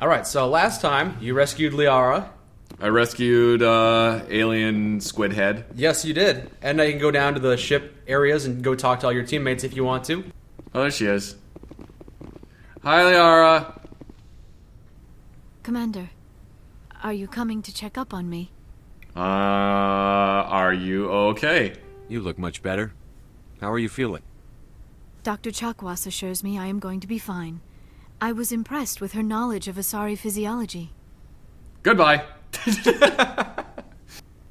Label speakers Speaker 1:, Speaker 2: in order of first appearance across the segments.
Speaker 1: Alright, so last time you rescued Liara.
Speaker 2: I rescued alien squid head.
Speaker 1: Yes, you did. And now you can go down to the ship areas and go talk to all your teammates if you want to.
Speaker 2: Oh, there she is. Hi, Liara.
Speaker 3: Commander, are you coming to check up on me?
Speaker 2: Are you okay?
Speaker 4: You look much better. How are you feeling?
Speaker 3: Dr. Chakwas assures me I am going to be fine. I was impressed with her knowledge of Asari physiology.
Speaker 2: Goodbye.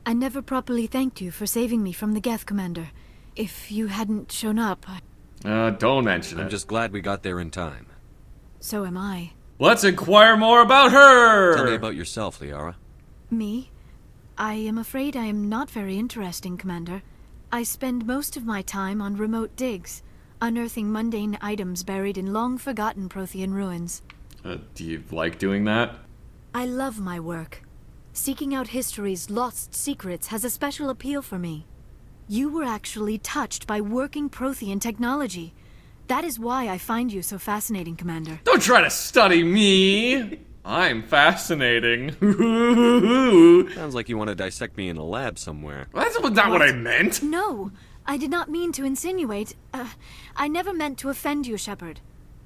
Speaker 3: I never properly thanked you for saving me from the Geth, Commander. If you hadn't shown up,
Speaker 2: Don't mention it.
Speaker 4: I'm just glad we got there in time.
Speaker 3: so am I.
Speaker 2: Let's inquire more about her!
Speaker 4: Tell me about yourself, Liara.
Speaker 3: Me? I am afraid I am not very interesting, Commander. I spend most of my time on remote digs, unearthing mundane items buried in long-forgotten Prothean ruins.
Speaker 2: Do you like doing that?
Speaker 3: I love my work. Seeking out history's lost secrets has a special appeal for me. You were actually touched by working Prothean technology. That is why I find you so fascinating, Commander.
Speaker 2: Don't try to study me! I'm fascinating.
Speaker 4: Sounds like you want to dissect me in a lab somewhere.
Speaker 2: That's not what I meant.
Speaker 3: No, I did not mean to insinuate. I never meant to offend you, Shepard.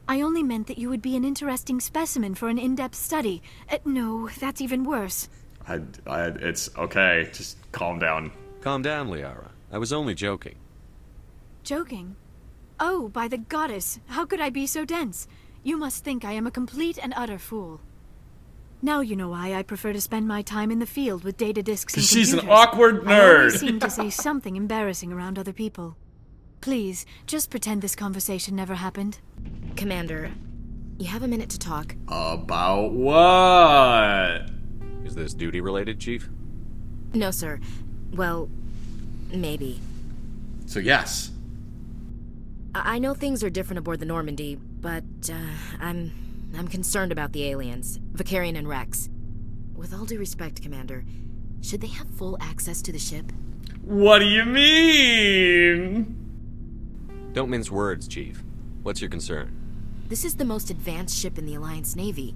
Speaker 3: I only meant that you would be an interesting specimen for an in-depth study. No, that's even worse.
Speaker 2: It's okay. Just calm down.
Speaker 4: Calm down, Liara. I was only joking.
Speaker 3: Joking? Oh, by the goddess, how could I be so dense? You must think I am a complete and utter fool. Now you know why I prefer to spend my time in the field with data disks and
Speaker 2: She's
Speaker 3: computers.
Speaker 2: an awkward
Speaker 3: I always
Speaker 2: nerd.
Speaker 3: seem to say something embarrassing around other people. Please, just pretend this conversation never happened.
Speaker 5: Commander, you have a minute to talk.
Speaker 2: About what?
Speaker 4: Is this duty-related, Chief?
Speaker 5: No, sir. Well, maybe.
Speaker 2: So yes.
Speaker 5: I know things are different aboard the Normandy, but I'm concerned about the aliens, Vicarian and Rex. With all due respect, Commander, should they have full access to the ship?
Speaker 2: What do you mean?
Speaker 4: Don't mince words, Chief. What's your concern?
Speaker 5: This is the most advanced ship in the Alliance Navy.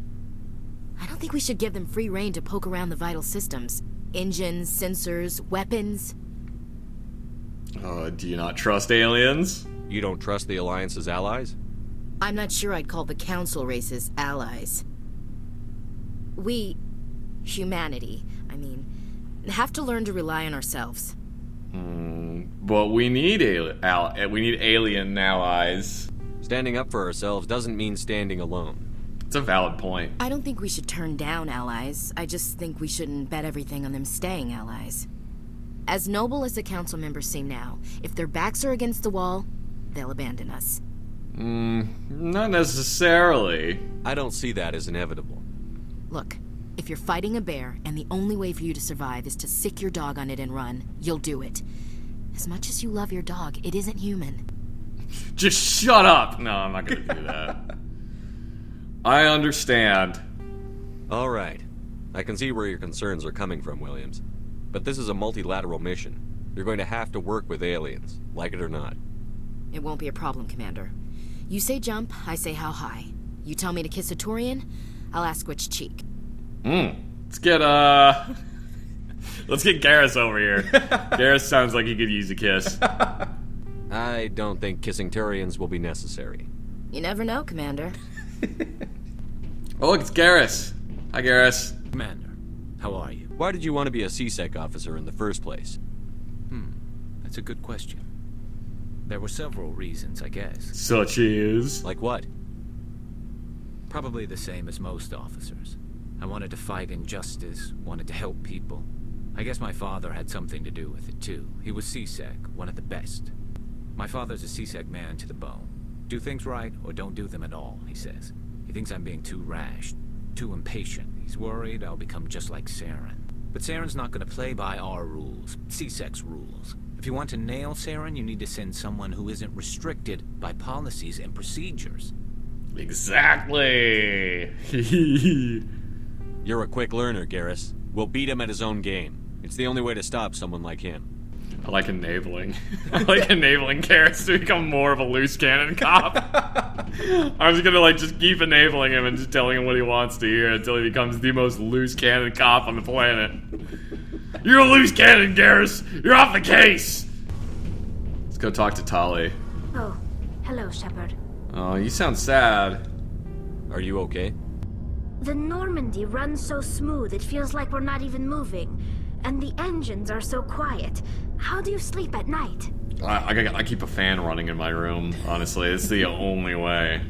Speaker 5: I don't think we should give them free rein to poke around the vital systems. Engines, sensors, weapons.
Speaker 2: Do you not trust aliens?
Speaker 4: You don't trust the Alliance's allies?
Speaker 5: I'm not sure I'd call the Council races allies. We, humanity, have to learn to rely on ourselves.
Speaker 2: But we need alien allies.
Speaker 4: Standing up for ourselves doesn't mean standing alone.
Speaker 2: It's a valid point.
Speaker 5: I don't think we should turn down allies. I just think we shouldn't bet everything on them staying allies. As noble as the Council members seem now, if their backs are against the wall, they'll abandon us.
Speaker 2: Not necessarily.
Speaker 4: I don't see that as inevitable.
Speaker 5: Look, if you're fighting a bear and the only way for you to survive is to sick your dog on it and run, you'll do it. As much as you love your dog, it isn't human.
Speaker 2: Just shut up! No, I'm not gonna do that. I understand.
Speaker 4: All right. I can see where your concerns are coming from, Williams. But this is a multilateral mission. You're going to have to work with aliens, like it or not.
Speaker 5: It won't be a problem, Commander. You say jump, I say how high. You tell me to kiss a Turian, I'll ask which cheek.
Speaker 2: Let's get Garrus over here. Garrus sounds like he could use a kiss.
Speaker 4: I don't think kissing Turians will be necessary.
Speaker 5: You never know, Commander.
Speaker 2: Oh, look, it's Garrus. Hi, Garrus.
Speaker 6: Commander, how are you?
Speaker 4: Why did you want to be a CSEC officer in the first place?
Speaker 6: That's a good question. There were several reasons, I guess.
Speaker 2: Such as?
Speaker 4: Like what?
Speaker 6: Probably the same as most officers. I wanted to fight injustice, wanted to help people. I guess my father had something to do with it, too. He was CSEC, one of the best. My father's a CSEC man to the bone. Do things right, or don't do them at all, he says. He thinks I'm being too rash, too impatient. He's worried I'll become just like Saren. But Saren's not going to play by our rules, CSEC's rules. If you want to nail Saren, you need to send someone who isn't restricted by policies and procedures.
Speaker 2: Exactly.
Speaker 4: You're a quick learner, Garrus. We'll beat him at his own game. It's the only way to stop someone like him.
Speaker 2: I like enabling. I like enabling Garrus to become more of a loose cannon cop. I'm just gonna, like, just keep enabling him and just telling him what he wants to hear until he becomes the most loose cannon cop on the planet. You're a loose cannon, Garrus! You're off the case! Let's go talk to Tali.
Speaker 3: Oh, hello, Shepard.
Speaker 2: Oh, you sound sad.
Speaker 4: Are you okay?
Speaker 3: The Normandy runs so smooth it feels like we're not even moving. And the engines are so quiet. How do you sleep at night?
Speaker 2: I keep a fan running in my room, honestly. It's the only way.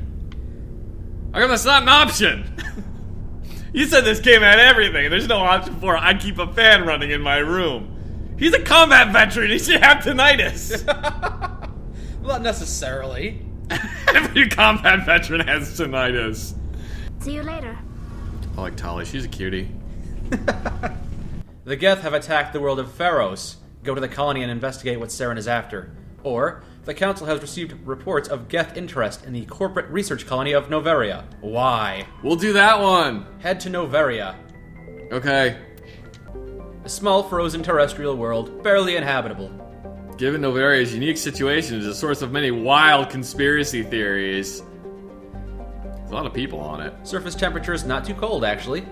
Speaker 2: How come that's not an option? You said this game had everything. There's no option for it. I keep a fan running in my room. He's a combat veteran. He should have tinnitus.
Speaker 1: Well, not necessarily.
Speaker 2: Every combat veteran has tinnitus.
Speaker 3: See you later.
Speaker 2: I like Tali. She's a cutie.
Speaker 1: The Geth have attacked the world of Pharos. Go to the colony and investigate what Saren is after. Or, the Council has received reports of Geth interest in the corporate research colony of Noveria. Why?
Speaker 2: We'll do that one.
Speaker 1: Head to Noveria.
Speaker 2: Okay.
Speaker 1: A small frozen terrestrial world, barely inhabitable.
Speaker 2: Given Noveria's unique situation, it is a source of many wild conspiracy theories. There's a lot of people on it.
Speaker 1: Surface temperature is not too cold, actually.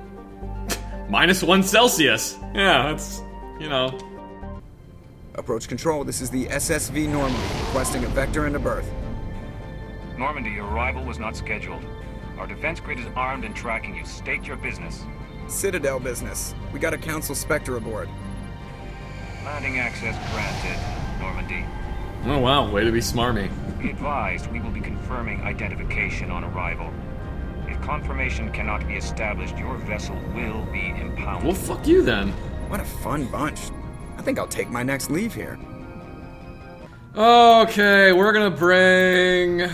Speaker 2: -1 Celsius. Yeah, that's, you know.
Speaker 7: Approach control, this is the SSV Normandy, requesting a vector and a berth.
Speaker 8: Normandy, your arrival was not scheduled. Our defense grid is armed and tracking you. State your business.
Speaker 7: Citadel business. We got a Council Spectre aboard.
Speaker 8: Landing access granted, Normandy.
Speaker 2: Oh wow, way to be smarmy.
Speaker 8: Be advised, we will be confirming identification on arrival. If confirmation cannot be established, your vessel will be impounded.
Speaker 2: Well, fuck you then.
Speaker 7: What a fun bunch. I think I'll take my next leave here.
Speaker 2: Okay, we're gonna bring...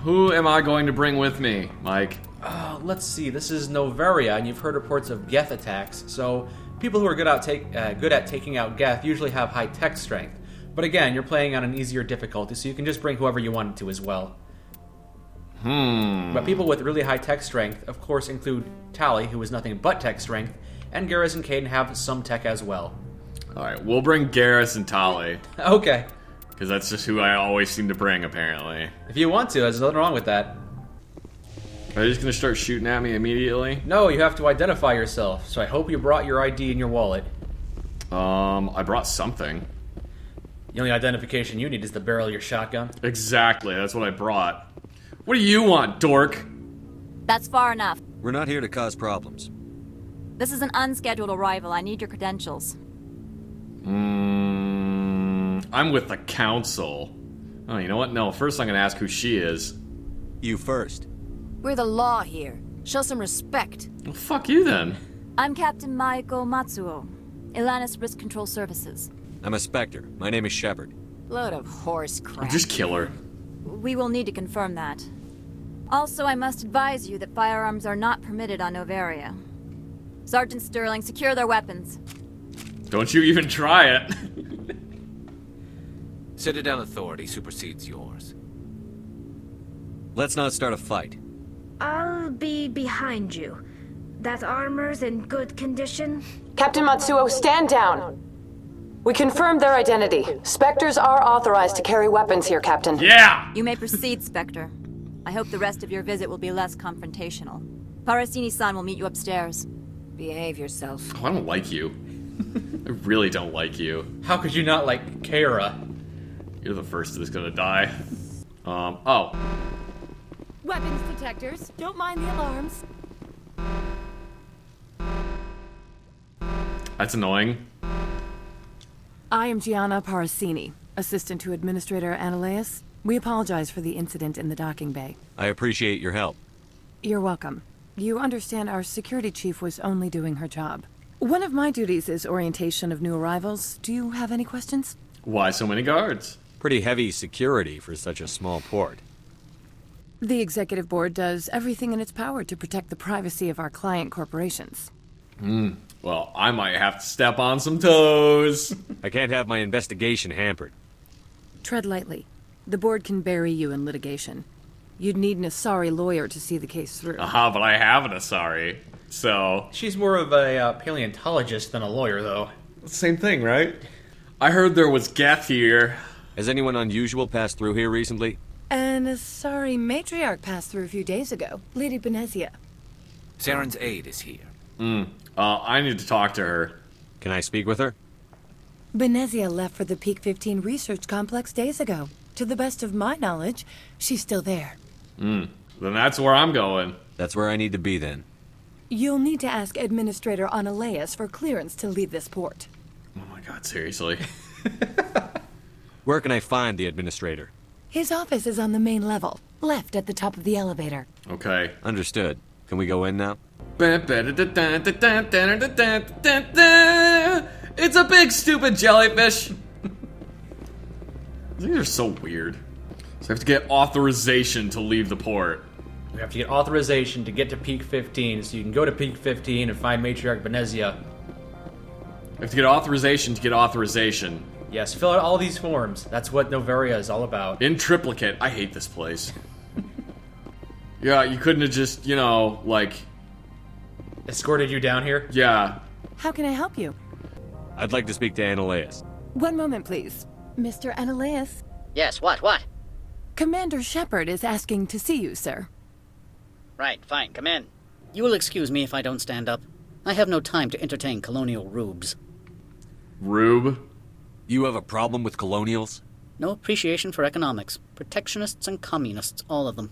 Speaker 2: Who am I going to bring with me, Mike?
Speaker 1: Let's see, this is Noveria, and you've heard reports of Geth attacks, so people who are good at taking out Geth usually have high tech strength. But again, you're playing on an easier difficulty, so you can just bring whoever you want to as well. But people with really high tech strength, of course, include Tali, who is nothing but tech strength, and Garrus and Caden have some tech as well.
Speaker 2: Alright, we'll bring Garrus and Tali.
Speaker 1: Okay.
Speaker 2: Because that's just who I always seem to bring, apparently.
Speaker 1: If you want to, there's nothing wrong with that.
Speaker 2: Are they just gonna start shooting at me immediately?
Speaker 1: No, you have to identify yourself, so I hope you brought your ID in your wallet.
Speaker 2: I brought something.
Speaker 1: The only identification you need is the barrel of your shotgun.
Speaker 2: Exactly, that's what I brought. What do you want, dork?
Speaker 9: That's far enough.
Speaker 4: We're not here to cause problems.
Speaker 9: This is an unscheduled arrival. I need your credentials.
Speaker 2: I'm with the Council. Oh, you know what? No, first I'm gonna ask who she is.
Speaker 4: You first.
Speaker 5: We're the law here. Show some respect.
Speaker 2: Well, fuck you then.
Speaker 9: I'm Captain Maiko Matsuo, Ilanis Risk Control Services.
Speaker 4: I'm a Spectre. My name is Shepard.
Speaker 5: Load of horse crap.
Speaker 2: Just kill her.
Speaker 9: We will need to confirm that. Also, I must advise you that firearms are not permitted on Noveria. Sergeant Sterling, secure their weapons.
Speaker 2: Don't you even try it.
Speaker 6: Citadel authority supersedes yours.
Speaker 4: Let's not start a fight.
Speaker 3: I'll be behind you. That armor's in good condition?
Speaker 10: Captain Matsuo, stand down. We confirmed their identity. Spectres are authorized to carry weapons here, Captain.
Speaker 2: Yeah!
Speaker 9: You may proceed, Spectre. I hope the rest of your visit will be less confrontational. Parasini-san will meet you upstairs.
Speaker 5: Behave yourself.
Speaker 2: Oh, I don't like you. I really don't like you.
Speaker 1: How could you not like Kara?
Speaker 2: You're the first that's gonna die. Oh.
Speaker 11: Weapons detectors. Don't mind the alarms.
Speaker 2: That's annoying.
Speaker 11: I am Gianna Parasini, assistant to Administrator Ananias. We apologize for the incident in the docking bay.
Speaker 4: I appreciate your help.
Speaker 11: You're welcome. You understand our security chief was only doing her job. One of my duties is orientation of new arrivals. Do you have any questions?
Speaker 2: Why so many guards?
Speaker 4: Pretty heavy security for such a small port.
Speaker 11: The executive board does everything in its power to protect the privacy of our client corporations.
Speaker 2: Well, I might have to step on some toes.
Speaker 4: I can't have my investigation hampered.
Speaker 11: Tread lightly. The board can bury you in litigation. You'd need an Asari lawyer to see the case through.
Speaker 2: Aha, but I have an Asari. So...
Speaker 1: She's more of a paleontologist than a lawyer, though.
Speaker 2: Same thing, right? I heard there was Geth here.
Speaker 4: Has anyone unusual passed through here recently?
Speaker 11: And a sorry matriarch passed through a few days ago. Lady Benezia.
Speaker 6: Saren's aide is here.
Speaker 2: I need to talk to her.
Speaker 4: Can I speak with her?
Speaker 11: Benezia left for the Peak 15 research complex days ago. To the best of my knowledge, she's still there.
Speaker 2: Then that's where I'm going.
Speaker 4: That's where I need to be then.
Speaker 11: You'll need to ask Administrator Analeas for clearance to leave this port.
Speaker 2: Oh my god, seriously?
Speaker 4: Where can I find the administrator?
Speaker 11: His office is on the main level, left at the top of the elevator.
Speaker 2: Okay.
Speaker 4: Understood. Can we go in now?
Speaker 2: It's a big stupid jellyfish. These are so weird. So I have to get authorization to leave the port.
Speaker 1: We have to get authorization to get to Peak 15, so you can go to Peak 15 and find Matriarch Benezia.
Speaker 2: I have to get authorization to get authorization.
Speaker 1: Yes, fill out all these forms. That's what Novaria is all about.
Speaker 2: In triplicate. I hate this place. Yeah, you couldn't have just, like...
Speaker 1: Escorted you down here?
Speaker 2: Yeah.
Speaker 11: How can I help you?
Speaker 4: I'd like to speak to Analeas.
Speaker 11: One moment, please. Mr. Analeas.
Speaker 12: Yes, what?
Speaker 11: Commander Shepard is asking to see you, sir.
Speaker 12: Right, fine, come in. You will excuse me if I don't stand up. I have no time to entertain colonial rubes.
Speaker 2: Rube?
Speaker 4: You have a problem with colonials?
Speaker 12: No appreciation for economics. Protectionists and communists, all of them.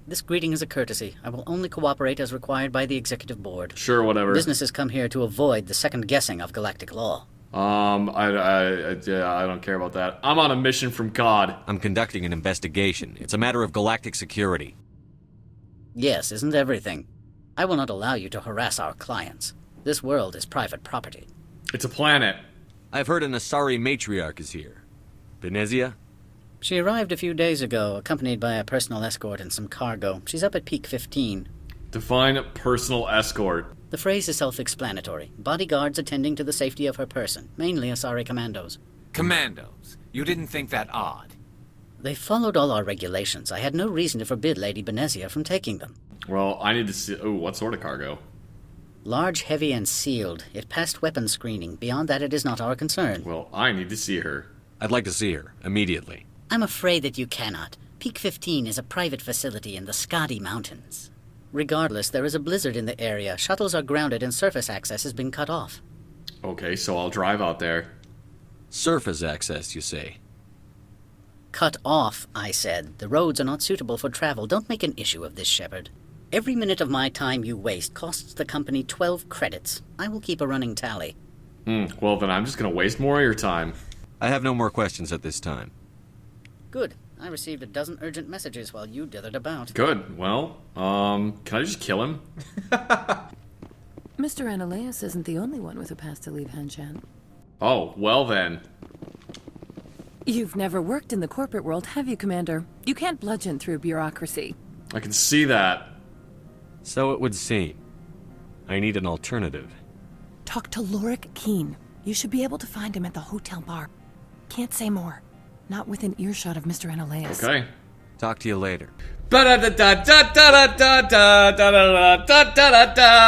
Speaker 12: This greeting is a courtesy. I will only cooperate as required by the Executive Board.
Speaker 2: Sure, whatever.
Speaker 12: Businesses come here to avoid the second guessing of galactic law.
Speaker 2: I don't care about that. I'm on a mission from God.
Speaker 4: I'm conducting an investigation. It's a matter of galactic security.
Speaker 12: Yes, isn't everything? I will not allow you to harass our clients. This world is private property.
Speaker 2: It's a planet.
Speaker 4: I've heard an Asari matriarch is here. Benezia?
Speaker 12: She arrived a few days ago, accompanied by a personal escort and some cargo. She's up at Peak 15.
Speaker 2: Define personal escort.
Speaker 12: The phrase is self-explanatory. Bodyguards attending to the safety of her person, mainly Asari commandos.
Speaker 6: Commandos? You didn't think that odd?
Speaker 12: They followed all our regulations. I had no reason to forbid Lady Benezia from taking them.
Speaker 2: Well, I need to see... Ooh, what sort of cargo?
Speaker 12: Large, heavy, and sealed. It passed weapons screening. Beyond that, it is not our concern.
Speaker 2: Well, I need to see her.
Speaker 4: I'd like to see her, immediately.
Speaker 12: I'm afraid that you cannot. Peak 15 is a private facility in the Skadi Mountains. Regardless, there is a blizzard in the area. Shuttles are grounded and surface access has been cut off.
Speaker 2: Okay, so I'll drive out there.
Speaker 4: Surface access, you say?
Speaker 12: Cut off, I said. The roads are not suitable for travel. Don't make an issue of this, Shepard. Every minute of my time you waste costs the company 12 credits. I will keep a running tally.
Speaker 2: Well, then I'm just gonna waste more of your time.
Speaker 4: I have no more questions at this time.
Speaker 12: Good. I received a dozen urgent messages while you dithered about.
Speaker 2: Good. Well, can I just kill him?
Speaker 11: Mr. Analeas isn't the only one with a pass to leave Hanshan.
Speaker 2: Oh, well then.
Speaker 11: You've never worked in the corporate world, have you, Commander? You can't bludgeon through bureaucracy.
Speaker 2: I can see that.
Speaker 4: So it would seem. I need an alternative.
Speaker 11: Talk to Lorik Keen. You should be able to find him at the hotel bar. Can't say more. Not within earshot of Mr. Analeas.
Speaker 2: Okay.
Speaker 4: Talk to you later.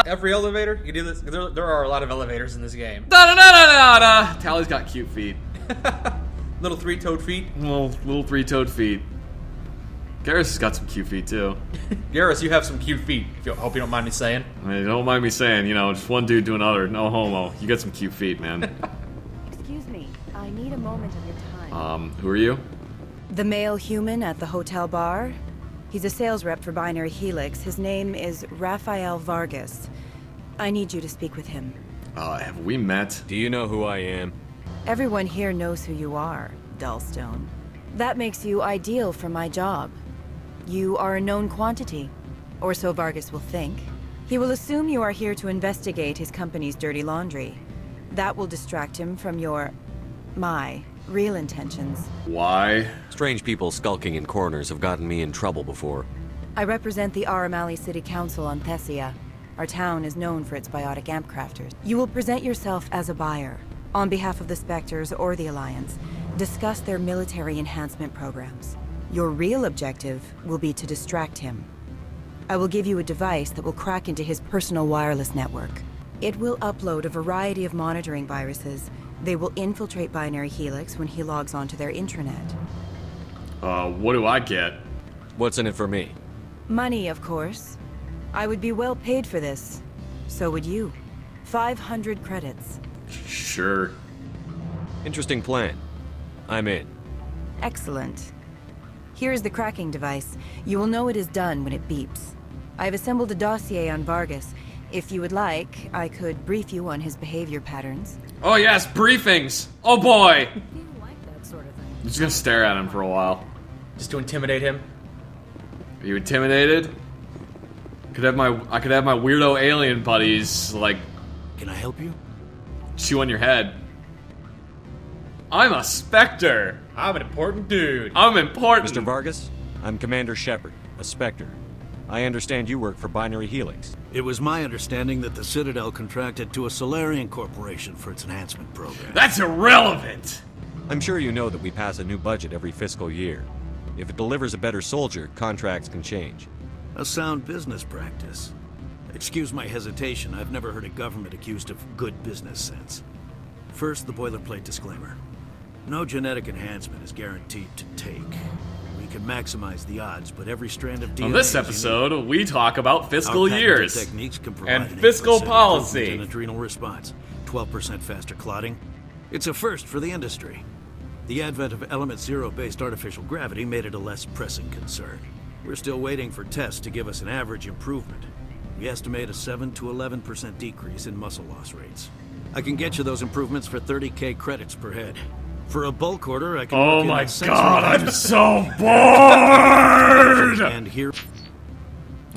Speaker 1: Every elevator? You can do this? There are a lot of elevators in this game.
Speaker 2: Tally's got cute feet.
Speaker 1: Little three-toed feet.
Speaker 2: Little three-toed feet. Garrus has got some cute feet, too.
Speaker 1: Garrus, you have some cute feet, if you hope you don't mind me saying.
Speaker 2: I mean, don't mind me saying, just one dude to another. No homo. You got some cute feet, man.
Speaker 13: Excuse me. I need a moment of your time.
Speaker 2: Who are you?
Speaker 13: The male human at the hotel bar? He's a sales rep for Binary Helix. His name is Rafael Vargas. I need you to speak with him.
Speaker 2: Have we met?
Speaker 4: Do you know who I am?
Speaker 13: Everyone here knows who you are, Dullstone. That makes you ideal for my job. You are a known quantity, or so Vargas will think. He will assume you are here to investigate his company's dirty laundry. That will distract him from my real intentions.
Speaker 2: Why?
Speaker 4: Strange people skulking in corners have gotten me in trouble before.
Speaker 13: I represent the Aramali City Council on Thessia. Our town is known for its biotic amp crafters. You will present yourself as a buyer, on behalf of the Spectres or the Alliance. Discuss their military enhancement programs. Your real objective will be to distract him. I will give you a device that will crack into his personal wireless network. It will upload a variety of monitoring viruses. They will infiltrate Binary Helix when he logs onto their intranet.
Speaker 2: What do I get?
Speaker 4: What's in it for me?
Speaker 13: Money, of course. I would be well paid for this. So would you. 500 credits.
Speaker 2: Sure.
Speaker 4: Interesting plan. I'm in.
Speaker 13: Excellent. Here is the cracking device. You will know it is done when it beeps. I have assembled a dossier on Vargas. If you would like, I could brief you on his behavior patterns.
Speaker 2: Oh yes, briefings. Oh boy.
Speaker 5: You like that sort of thing.
Speaker 2: I'm just gonna stare at him for a while.
Speaker 1: Just to intimidate him.
Speaker 2: Are you intimidated? I could have my weirdo alien buddies like
Speaker 14: Can I help you?
Speaker 2: chew on your head. I'm a Spectre.
Speaker 1: I'm an important dude.
Speaker 2: I'm important.
Speaker 4: Mr. Vargas, I'm Commander Shepard, a Spectre. I understand you work for Binary Helix.
Speaker 14: It was my understanding that the Citadel contracted to a Solarian corporation for its enhancement program.
Speaker 2: That's irrelevant.
Speaker 4: I'm sure you know that we pass a new budget every fiscal year. If it delivers a better soldier, contracts can change.
Speaker 14: A sound business practice. Excuse my hesitation, I've never heard a government accused of good business sense. First, the boilerplate disclaimer. No genetic enhancement is guaranteed to take. We can maximize the odds, but every strand of DNA...
Speaker 2: On this episode, we talk about fiscal
Speaker 14: Our patented
Speaker 2: years
Speaker 14: techniques can provide
Speaker 2: and
Speaker 14: an
Speaker 2: fiscal
Speaker 14: 8%
Speaker 2: policy.
Speaker 14: improvement in adrenal response, 12% faster clotting. It's a first for the industry. The advent of Element Zero-based artificial gravity made it a less pressing concern. We're still waiting for tests to give us an average improvement. We estimate a 7 to 11% decrease in muscle loss rates. I can get you those improvements for 30k credits per head. For a bulk order, I can
Speaker 2: Oh
Speaker 14: work in
Speaker 2: my
Speaker 14: on sensory
Speaker 2: god, I'm
Speaker 14: hyper-
Speaker 2: so bored!
Speaker 14: And here...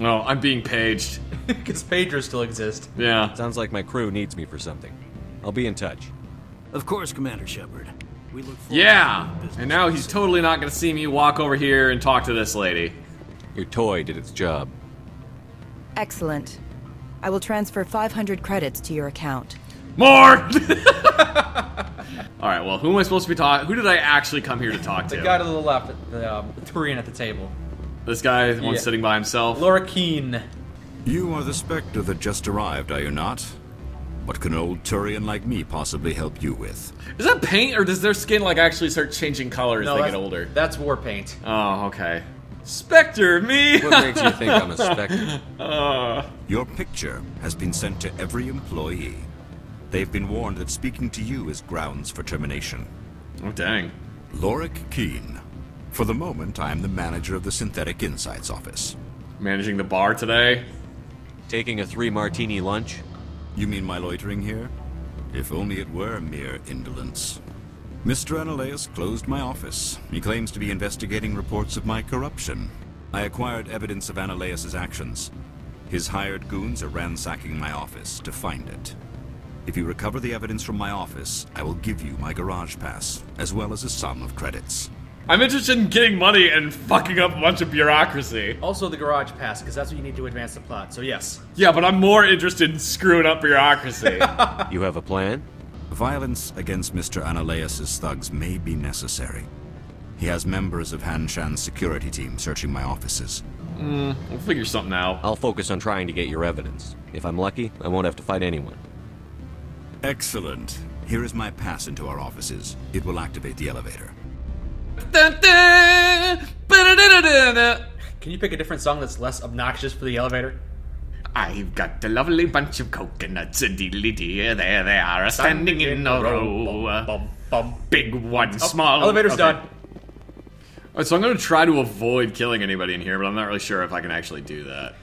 Speaker 2: Oh, I'm being paged.
Speaker 1: Because pagers still exist.
Speaker 2: Yeah.
Speaker 4: Sounds like my crew needs me for something. I'll be in touch.
Speaker 14: Of course, Commander Shepard. We look forward to
Speaker 2: Yeah.
Speaker 14: doing business
Speaker 2: And now
Speaker 14: with
Speaker 2: he's
Speaker 14: you.
Speaker 2: totally not gonna see me walk over here and talk to this lady.
Speaker 4: Your toy did its job.
Speaker 13: Excellent. I will transfer 500 credits to your account.
Speaker 2: More! Alright, well, who am I supposed to be talking? Who did I actually come here to talk to?
Speaker 1: The guy to the left, the Turian at the table.
Speaker 2: This guy, the one
Speaker 1: Yeah.
Speaker 2: sitting by himself.
Speaker 1: Laura Keene.
Speaker 15: You are the Spectre that just arrived, are you not? What can an old Turian like me possibly help you with?
Speaker 2: Is that paint, or does their skin like actually start changing color as
Speaker 1: No,
Speaker 2: they
Speaker 1: that's-
Speaker 2: get older?
Speaker 1: That's war paint.
Speaker 2: Oh, okay. Spectre, me!
Speaker 4: What makes you think I'm a Spectre?
Speaker 15: Your picture has been sent to every employee. They've been warned that speaking to you is grounds for termination.
Speaker 2: Oh, dang.
Speaker 15: Lorik Keene. For the moment, I am the manager of the Synthetic Insights Office.
Speaker 2: Managing the bar today.
Speaker 4: Taking a 3-martini lunch?
Speaker 15: You mean my loitering here? If only it were mere indolence. Mr. Analaeus closed my office. He claims to be investigating reports of my corruption. I acquired evidence of Analaeus' actions. His hired goons are ransacking my office to find it. If you recover the evidence from my office, I will give you my garage pass, as well as a sum of credits.
Speaker 2: I'm interested in getting money and fucking up a bunch of bureaucracy.
Speaker 1: Also the garage pass, because that's what you need to advance the plot, so yes.
Speaker 2: Yeah, but I'm more interested in screwing up bureaucracy.
Speaker 4: You have a plan?
Speaker 15: Violence against Mr. Analaeus' thugs may be necessary. He has members of Han Shan's security team searching my offices.
Speaker 2: We'll figure something out.
Speaker 4: I'll focus on trying to get your evidence. If I'm lucky, I won't have to fight anyone.
Speaker 15: Excellent. Here is my pass into our offices. It will activate the elevator.
Speaker 1: Can you pick a different song that's less obnoxious for the elevator?
Speaker 2: I've got a lovely bunch of coconuts, a diddly-dee, there they are, standing in a row.
Speaker 1: Bum, bum.
Speaker 2: Big one,
Speaker 1: Oh,
Speaker 2: small.
Speaker 1: elevator's
Speaker 2: Okay.
Speaker 1: done.
Speaker 2: Alright, so I'm gonna try to avoid killing anybody in here, but I'm not really sure if I can actually do that.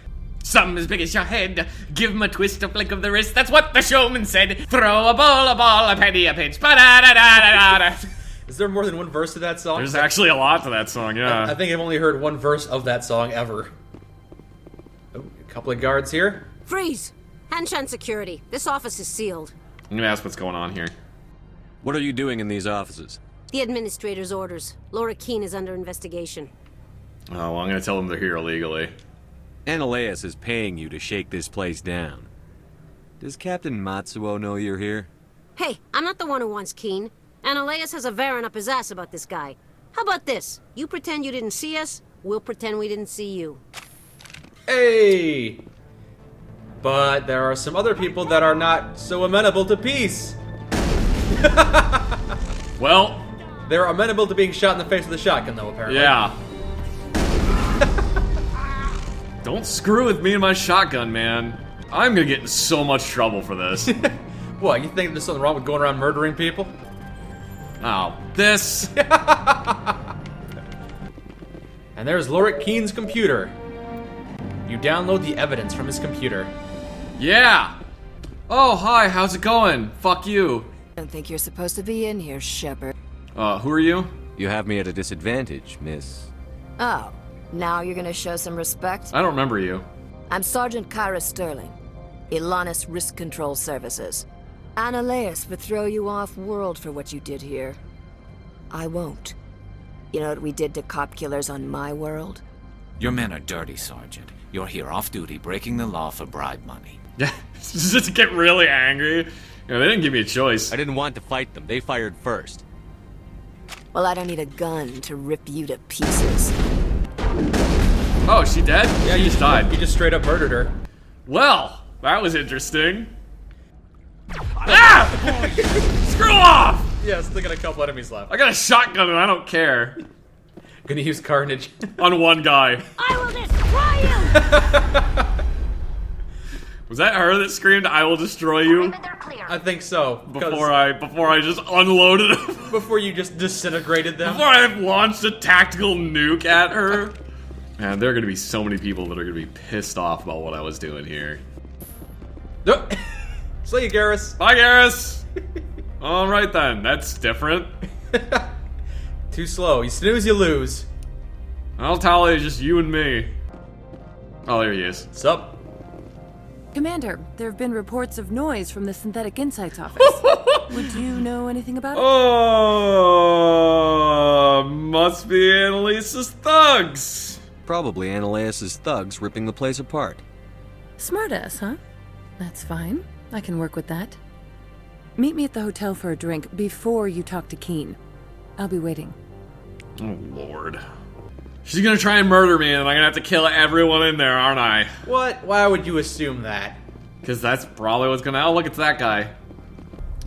Speaker 2: Something as big as your head. Give 'em a twist, a flick of the wrist. That's what the showman said. Throw a ball, a penny, a pinch. Ba-da-da-da-da-da.
Speaker 1: Is there more than one verse to that song?
Speaker 2: There's actually a lot to that song, yeah.
Speaker 1: I think I've only heard one verse of that song ever. Oh, a couple of guards here.
Speaker 16: Freeze! Hanshan security. This office is sealed.
Speaker 2: I'm gonna ask what's going on here.
Speaker 4: What are you doing in these offices?
Speaker 16: The administrator's orders. Laura Keene is under investigation.
Speaker 2: Oh, well, I'm gonna tell them they're here illegally.
Speaker 4: Analaeus is paying you to shake this place down. Does Captain Matsuo know you're here?
Speaker 16: Hey, I'm not the one who wants Keene. Analaeus has a Varen up his ass about this guy. How about this? You pretend you didn't see us, we'll pretend we didn't see you.
Speaker 1: Hey! But there are some other people that are not so amenable to peace.
Speaker 2: Well,
Speaker 1: They're amenable to being shot in the face with a shotgun, though, apparently.
Speaker 2: yeah. Don't screw with me and my shotgun, man. I'm gonna get in so much trouble for this.
Speaker 1: What, you think there's something wrong with going around murdering people?
Speaker 2: Oh, this.
Speaker 1: And there's Lorik Keen's computer. You download the evidence from his computer.
Speaker 2: Yeah! Oh, hi, how's it going? Fuck you.
Speaker 17: I don't think you're supposed to be in here, Shepard.
Speaker 2: Who are you?
Speaker 4: You have me at a disadvantage, miss.
Speaker 17: Oh, now you're gonna show some respect?
Speaker 2: I don't remember you.
Speaker 17: I'm Sergeant Kyra Sterling, Ilanis Risk Control Services. Annaleus would throw you off-world for what you did here. I won't. You know what we did to cop killers on my world?
Speaker 6: Your men are dirty, Sergeant. You're here off-duty, breaking the law for bribe money.
Speaker 2: Yeah, just to get really angry. You know, they didn't give me a choice.
Speaker 4: I didn't want to fight them. They fired first.
Speaker 17: Well, I don't need a gun to rip you to pieces.
Speaker 2: Oh, is she dead?
Speaker 1: Yeah,
Speaker 2: she just died.
Speaker 1: You just straight up murdered her.
Speaker 2: Well, that was interesting. Ah! Screw off!
Speaker 1: Yeah, still got a couple enemies left.
Speaker 2: I got a shotgun and I don't care.
Speaker 1: Gonna use carnage.
Speaker 2: On one guy.
Speaker 16: I will destroy you!
Speaker 2: Was that her that screamed, "I will destroy you"?
Speaker 1: I think so.
Speaker 2: Before I just unloaded them.
Speaker 1: Before you just disintegrated them.
Speaker 2: Before I launched a tactical nuke at her. Man, there are gonna be so many people that are gonna be pissed off about what I was doing here.
Speaker 1: See you, Garrus.
Speaker 2: Bye, Garrus! Alright then, that's different.
Speaker 1: Too slow. You snooze, you lose.
Speaker 2: I'll tally just you and me. Oh, there he is.
Speaker 1: What's up?
Speaker 11: Commander, there have been reports of noise from the Synthetic Insights office. Would you know anything about it?
Speaker 2: Oh, must be Annalise's thugs.
Speaker 4: Probably Annaleus' thugs ripping the place apart.
Speaker 11: Smartass, huh? That's fine. I can work with that. Meet me at the hotel for a drink before you talk to Keen. I'll be waiting.
Speaker 2: Oh, Lord. She's gonna try and murder me, and I'm gonna have to kill everyone in there, aren't I?
Speaker 1: What? Why would you assume that?
Speaker 2: Because that's probably what's gonna... Oh, look, it's that guy.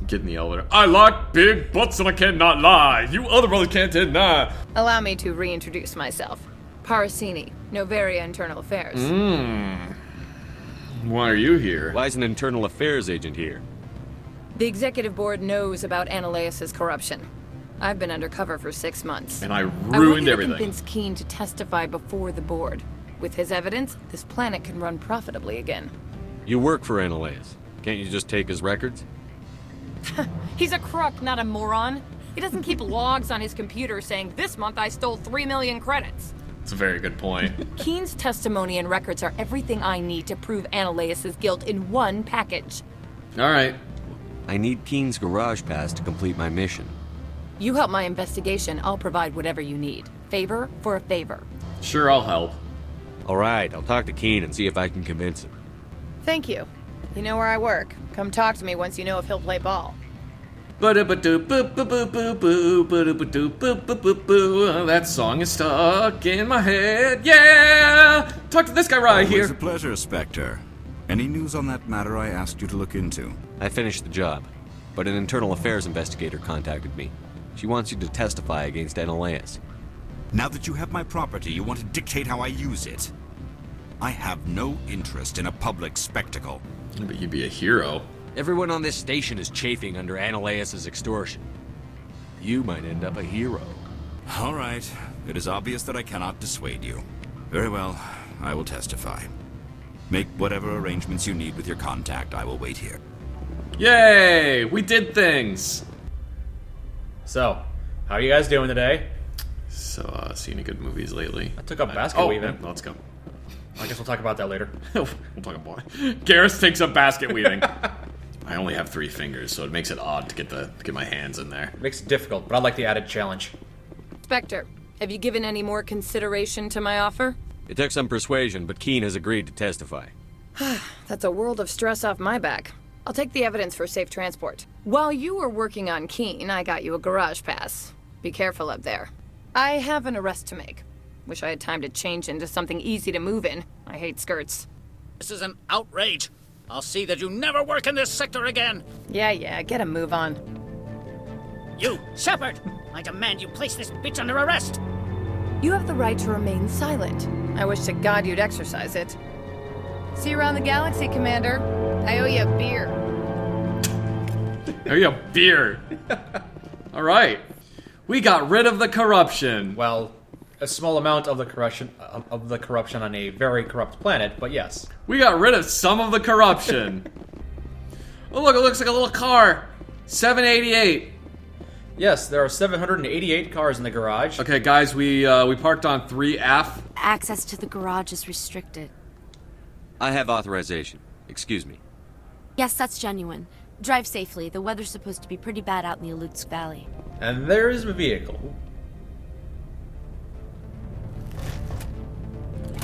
Speaker 2: Get in the elevator. I like big butts and I cannot lie. You other brothers can't deny.
Speaker 18: Allow me to reintroduce myself. Parasini, Noveria Internal Affairs.
Speaker 2: Why are you here?
Speaker 4: Why is an internal affairs agent here?
Speaker 18: The executive board knows about Annaleus' corruption. I've been undercover for 6 months.
Speaker 2: And I
Speaker 18: want
Speaker 2: ruined
Speaker 18: you to
Speaker 2: everything.
Speaker 18: convince Keen to testify before the board. With his evidence, this planet can run profitably again.
Speaker 4: You work for Annaleus. Can't you just take his records?
Speaker 18: He's a crook, not a moron. He doesn't keep logs on his computer saying, "This month I stole 3 million credits."
Speaker 2: It's a very good point.
Speaker 18: Keen's testimony and records are everything I need to prove Annaleus' guilt in one package.
Speaker 2: Alright.
Speaker 4: I need Keen's garage pass to complete my mission.
Speaker 18: You help my investigation, I'll provide whatever you need. Favor for a favor.
Speaker 2: Sure, I'll help.
Speaker 4: Alright, I'll talk to Keen and see if I can convince him.
Speaker 18: Thank you. You know where I work. Come talk to me once you know if he'll play ball.
Speaker 2: That song is stuck in my head. Yeah! Talk to this guy right here.
Speaker 15: Always a pleasure, Spectre. Any news on that matter I asked you to look into?
Speaker 4: I finished the job, but an internal affairs investigator contacted me. She wants you to testify against Annaleus.
Speaker 15: Now that you have my property, you want to dictate how I use it. I have no interest in a public spectacle.
Speaker 2: But you'd be a hero.
Speaker 4: Everyone on this station is chafing under Annaleus' extortion. You might end up a hero.
Speaker 15: All right. It is obvious that I cannot dissuade you. Very well. I will testify. Make whatever arrangements you need with your contact. I will wait here.
Speaker 2: Yay! We did things!
Speaker 1: So, how are you guys doing today?
Speaker 2: So, seen any good movies lately?
Speaker 1: I took up basket weaving.
Speaker 2: Let's go.
Speaker 1: I guess we'll talk about that later.
Speaker 2: We'll talk about it. Garrus takes up basket weaving. I only have 3 fingers, so it makes it odd to get my hands in there.
Speaker 1: It makes it difficult, but I like the added challenge.
Speaker 18: Spectre, have you given any more consideration to my offer?
Speaker 4: It took some persuasion, but Keen has agreed to testify.
Speaker 18: That's a world of stress off my back. I'll take the evidence for safe transport. While you were working on Keen, I got you a garage pass. Be careful up there. I have an arrest to make. Wish I had time to change into something easy to move in. I hate skirts.
Speaker 12: This is an outrage. I'll see that you never work in this sector again.
Speaker 18: Yeah, get a move on.
Speaker 12: You, Shepard! I demand you place this bitch under arrest.
Speaker 18: You have the right to remain silent. I wish to God you'd exercise it. See you around the galaxy, Commander. I owe you a beer.
Speaker 2: I owe you a beer. All right. We got rid of the corruption.
Speaker 1: Well, a small amount of the corruption on a very corrupt planet, but yes.
Speaker 2: We got rid of some of the corruption. Oh, look, it looks like a little car. 788.
Speaker 1: Yes, there are 788 cars in the garage.
Speaker 2: Okay, guys, we parked on 3F.
Speaker 3: Access to the garage is restricted.
Speaker 4: I have authorization. Excuse me.
Speaker 3: Yes, that's genuine. Drive safely. The weather's supposed to be pretty bad out in the Alutsk Valley.
Speaker 1: And there's the vehicle.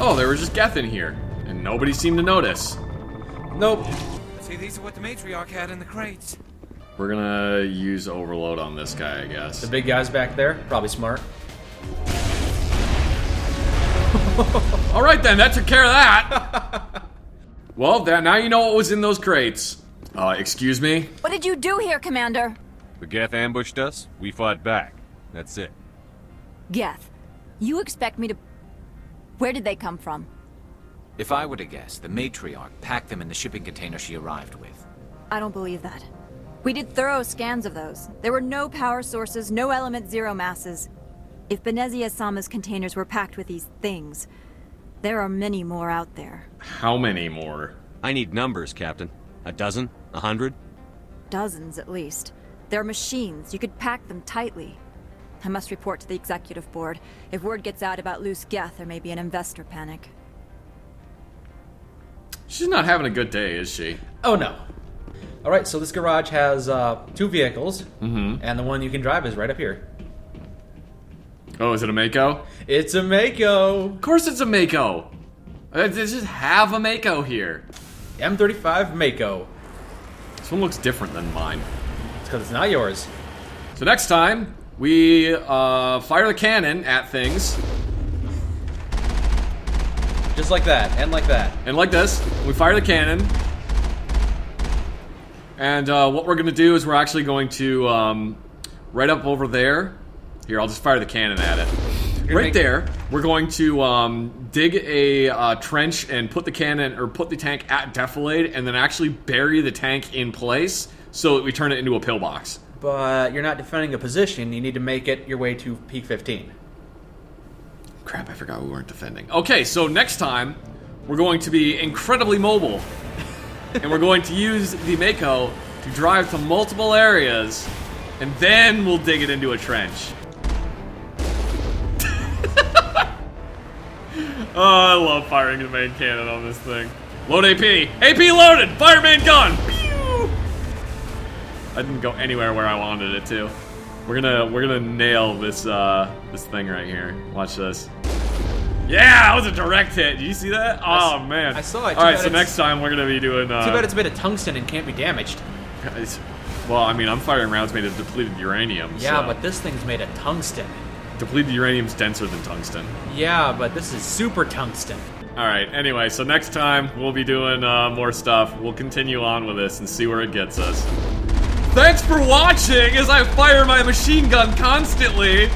Speaker 2: Oh, there was just Geth in here, and nobody seemed to notice.
Speaker 1: Nope.
Speaker 6: See, these are what the matriarch had in the crates.
Speaker 2: We're gonna use overload on this guy, I guess.
Speaker 1: The big guy's back there. Probably smart.
Speaker 2: All right, then. That took care of that. Well, now you know what was in those crates. Excuse me?
Speaker 9: What did you do here, Commander?
Speaker 4: The Geth ambushed us. We fought back. That's it.
Speaker 9: Geth, you expect me to... Where did they come from?
Speaker 6: If I were to guess, the matriarch packed them in the shipping container she arrived with.
Speaker 9: I don't believe that. We did thorough scans of those. There were no power sources, no element zero masses. If Benezia-sama's containers were packed with these things, there are many more out there.
Speaker 2: How many more?
Speaker 4: I need numbers, Captain. A dozen? 100?
Speaker 9: Dozens, at least. They're machines. You could pack them tightly. I must report to the executive board. If word gets out about loose Geth, there may be an investor panic.
Speaker 2: She's not having a good day, is she?
Speaker 1: Oh, no. Alright, so this garage has 2 vehicles,
Speaker 2: Mm-hmm.
Speaker 1: and the one you can drive is right up here.
Speaker 2: Oh, is it a Mako?
Speaker 1: It's a Mako!
Speaker 2: Of course it's a Mako! They just have a Mako here.
Speaker 1: M35 Mako.
Speaker 2: This one looks different than mine.
Speaker 1: It's because it's not yours.
Speaker 2: So next time, we fire the cannon at things.
Speaker 1: Just like that, and like that.
Speaker 2: And like this. We fire the cannon. And what we're going to do is we're actually going to, right up over there. Here, I'll just fire the cannon at it. Right there, we're going to dig a trench and put the cannon, or put the tank at defilade, and then actually bury the tank in place so that we turn it into a pillbox.
Speaker 1: But you're not defending a position, you need to make it your way to peak 15.
Speaker 2: Crap, I forgot we weren't defending. Okay, so next time, we're going to be incredibly mobile. And we're going to use the Mako to drive to multiple areas, and then we'll dig it into a trench. Oh, I love firing the main cannon on this thing. Load AP. AP loaded! Fire main gun! Pew! I didn't go anywhere where I wanted it to. We're gonna nail this this thing right here. Watch this. Yeah, that was a direct hit. Did you see that? Oh man.
Speaker 1: I saw it.
Speaker 2: All right, so next time we're gonna be doing.
Speaker 1: Too bad it's made of tungsten and can't be damaged.
Speaker 2: Well, I mean, I'm firing rounds made of depleted uranium.
Speaker 1: Yeah,
Speaker 2: so.
Speaker 1: But this thing's made of tungsten.
Speaker 2: Depleted uranium's denser than tungsten.
Speaker 1: Yeah, but this is super tungsten.
Speaker 2: Alright, anyway, so next time we'll be doing more stuff. We'll continue on with this and see where it gets us. Thanks for watching as I fire my machine gun constantly.